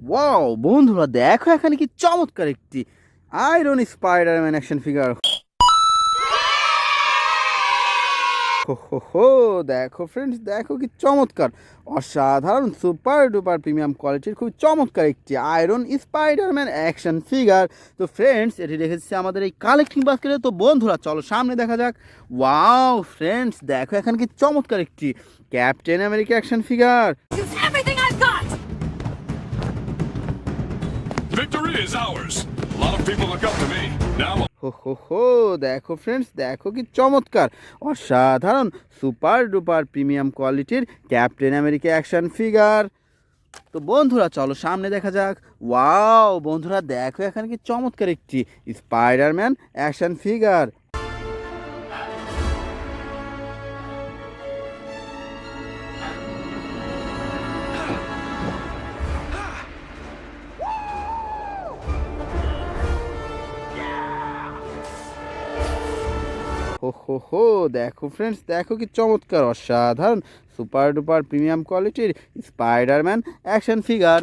Wow বন্ধুরা, দেখো এখানে কি চমৎকার একটি আয়রন স্পাইডারম্যান অ্যাকশন ফিগার। হো দেখো ফ্রেন্ডস, দেখো কি চমৎকার, অসাধারণ সুপার ডুপার প্রিমিয়াম কোয়ালিটির খুব চমৎকার একটি আয়রন স্পাইডারম্যান অ্যাকশন ফিগার। তো ফ্রেন্ডস, এটি রেখেছি আমাদের এই কালেক্টিং বাস্কেটে। তো বন্ধুরা চলো সামনে দেখা যাক। ওয়াও ফ্রেন্ডস, দেখো এখানে কি চমৎকার একটি captain America action figure. Victory is ours. A lot of people look up to me. Now হো দেখো ফ্রেন্ডস, দেখো কি চমৎকার, অসাধারণ সুপার ডুপার প্রিমিয়াম কোয়ালিটির ক্যাপ্টেন আমেরিকা অ্যাকশন ফিগার। তো বন্ধুরা চলো সামনে দেখা যাক। ওয়াও বন্ধুরা, দেখো এখানে কি চমৎকার একটি স্পাইডারম্যান অ্যাকশন ফিগার। হো দেখো ফ্রেন্ডস, দেখো কি চমৎকার, অসাধারণ সুপার ডুপার প্রিমিয়াম কোয়ালিটির স্পাইডারম্যান অ্যাকশন ফিগার।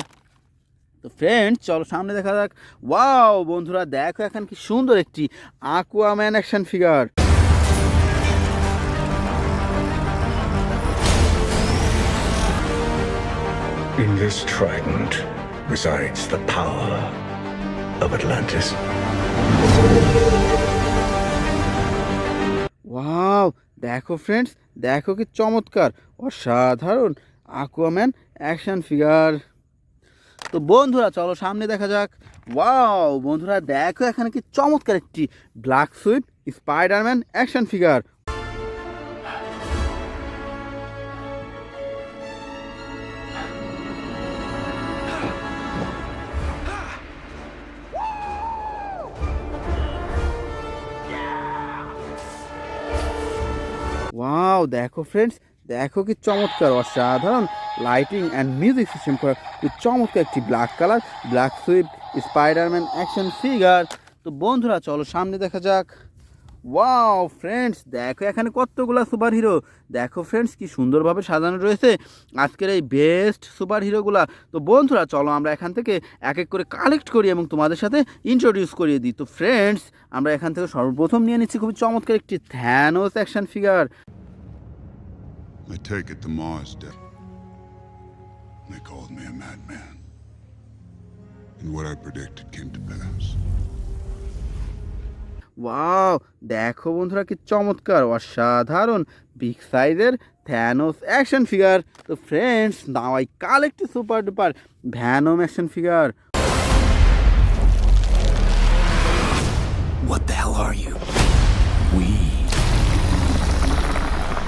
তো ফ্রেন্ডস চলো সামনে দেখা যাক। ওয়াও বন্ধুরা, দেখো এখানে কি সুন্দর একটি Aquaman action figure. In this trident resides the power of Atlantis. Wow দেখো ফ্রেন্ডস, দেখো কি চমৎকার, অসাধারণ আকুয়াম্যান অ্যাকশন ফিগার। তো বন্ধুরা চলো সামনে দেখা যাক। ওয়াও বন্ধুরা, দেখো এখানে কি চমৎকার একটি black sweet Spiderman action figure. Wow দেখো ফ্রেন্ডস, দেখো কি চমৎকার, অসাধারণ লাইটিং অ্যান্ড মিউজিক সিস্টেম করা কি চমৎকার একটি black colour black Swift Spiderman action figure. তো বন্ধুরা চলো সামনে দেখা যাক। ওয়াও ফ্রেন্ডস, দেখো এখানে কতগুলো সুপার হিরো। দেখো ফ্রেন্ডস, কি সুন্দরভাবে সাজানো রয়েছে আজকের এই বেস্ট সুপার হিরোগুলা। তো বন্ধুরা চলো আমরা এখান থেকে এক এক করে কালেক্ট করি এবং তোমাদের সাথে ইন্ট্রোডিউস করিয়ে দিই। তো ফ্রেন্ডস, আমরা এখান থেকে সর্বপ্রথম নিয়ে নিচ্ছি খুবই চমৎকার একটি Thanos action figure. I take it to Mars Day. They called me a madman. And what I predicted came to pass. Wow দেখো বন্ধুরা, কি চমৎকার, অসাধারণ বিগ সাইজের থ্যানোস অ্যাকশন ফিগার। তো friends, now I collect super duper Venom action figure. What the hell are you? We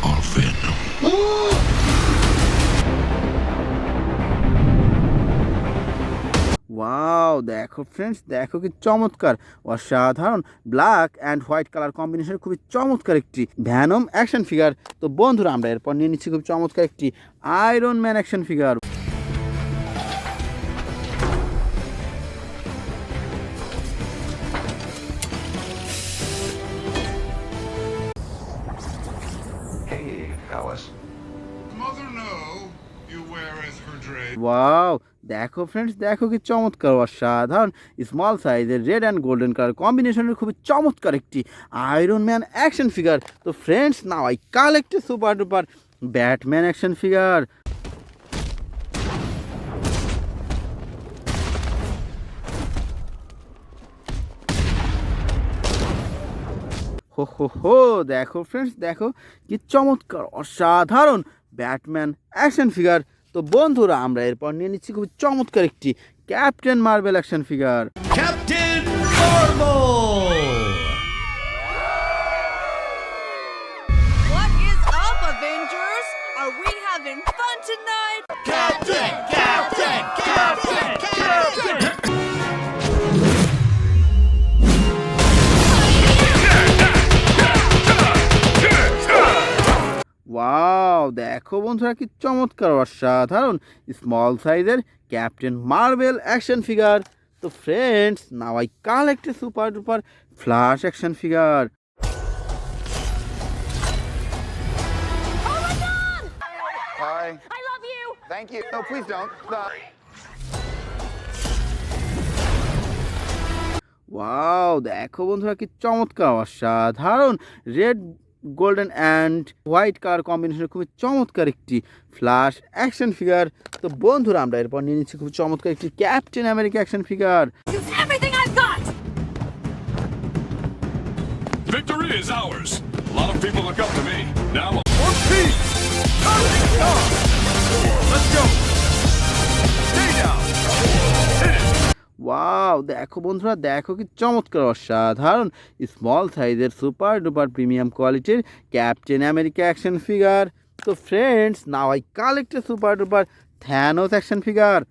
are Venom. Wow দেখো friends, দেখো কি চমৎকার, অসাধারণ black and white colour combination খুবই চমৎকার একটি ভ্যানম অ্যাকশন ফিগার। তো বন্ধুরা আমরা এরপর নিয়ে নিচ্ছি খুব চমৎকার একটি iron man action figure. Hey, fellas. Mother know you wear as her dress. Wow দেখো ফ্রেন্ডস, দেখো কি চমৎকার, অসাধারণ স্মল সাইজের রেড অ্যান্ড গোল্ডেন কালার কম্বিনেশনের খুবই চমৎকার একটি আয়রন ম্যান অ্যাকশন ফিগার। তো friends, now I collect super duper Batman action figure. হো দেখো ফ্রেন্ডস, দেখো কি চমৎকার, অসাধারণ ব্যাটম্যান অ্যাকশন ফিগার। তো বন্ধুরা আমরা এরপর নিয়ে নিচ্ছি খুব চমৎকার একটি captain marble action figure. Captain Marvel! What is up, Avengers? Are we having fun tonight? Captain! Captain! Captain! Captain! Wow দেখো বন্ধুরা, কি চমৎকার, অসাধারণ স্মল সাইজের ক্যাপ্টেন মার্বেল অ্যাকশন ফিগার। তো friends, now I collect super duper flash action figure. Hi. I love you. Thank you. No, please don't. Wow, দেখো বন্ধুরা কি চমৎকার, অসাধারণ red golden and white colour combination, খুবই চমৎকার একটি ফ্ল্যাশ অ্যাকশন ফিগার। তো বন্ধুরা আমরা এরপর নিয়ে নিচ্ছি খুব চমৎকার একটি captain America action figure. Use everything I've got! Victory is ours. A lot of people look up to me. Now, One piece. Let's go. Stay down. Hit it. Wow, দেখো বন্ধুরা, দেখো কি চমৎকার, অসাধারণ স্মল সাইজের সুপার ডুপার প্রিমিয়াম কোয়ালিটির captain America action figure. তো friends, now I collect A super duper Thanos action figure.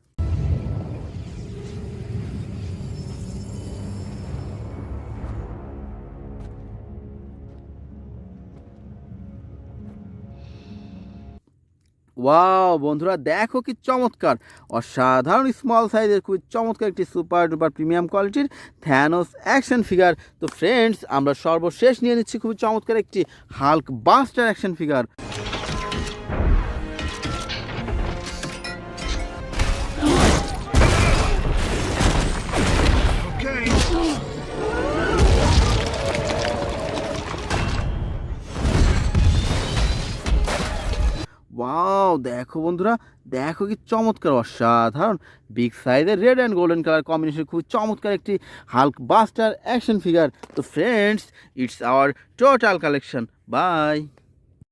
Wow বন্ধুরা, দেখো কি চমৎকার, অসাধারণ স্মল সাইজের খুবই চমৎকার একটি সুপার ডুপার প্রিমিয়াম কোয়ালিটির থ্যানোস অ্যাকশন ফিগার। তো ফ্রেন্ডস, আমরা সর্বশেষ নিয়ে নিচ্ছি খুবই চমৎকার একটি Hulk buster action figure. Wow, দেখো বন্ধুরা, দেখো কি চমৎকার, অসাধারণ বিগ সাইজের red and golden colour combination, খুবই চমৎকার একটি হাল্ক বাস্টার অ্যাকশন ফিগার। তো friends, it's our total collection. By.